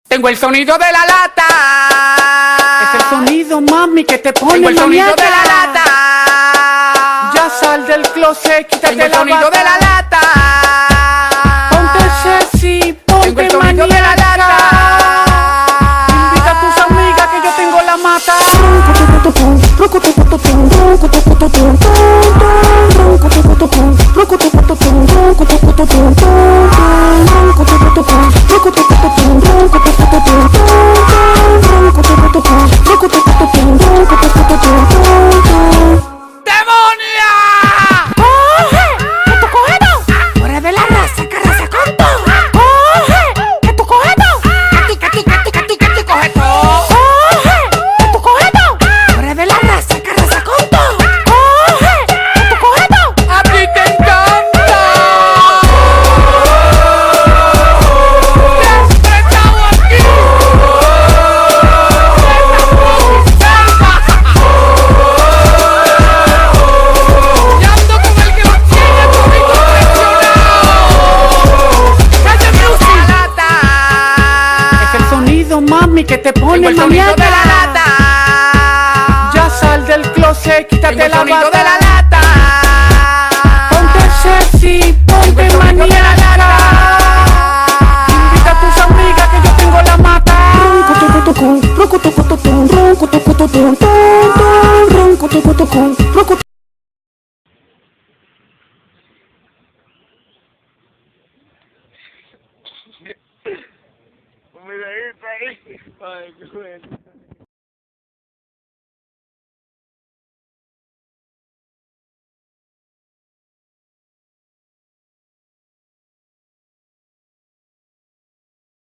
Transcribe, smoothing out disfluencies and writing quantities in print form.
Tengo el sonido de la lata. Es el sonido, mami, que te pone Tengo el sonido maniaca. de la lata. Ya sal del closet, quítate Tengo el la sonido bata. de la lata. Ponte sexy, Tengo ponte el sonido de la maniaca. lata. Invita a tus amigas que yo tengo la mata. ¡Demonia! ¡Coge! ¡Que tú coges no! ¡Fuera de la raza, carraza con todo! ¡Coge! ¡Que tú coges no! ¡Que tú coges todo! ¡Coge! ¡Que tú coges no! ¡Fuera de la raza, carraza con todo! ¡Coge! ¡Que tú coges no! ¡A ti te encanta! ¡Siempre he estado aquí! ¡Y ando con el que lo tiene todito presionado! ¡Calle Music! ¡La lata! Es el sonido, mami, que te pone Tengo el sonido de la maniaca. lata. Ya sal del closet, Tengo quítate el la sonido bata. de la lata. Ponte sexy, Tengo ponte el sonido de la maniaca. lata. Invita a tus amigas que yo tengo la mata. Un videíto ahí. Ay, qué bueno.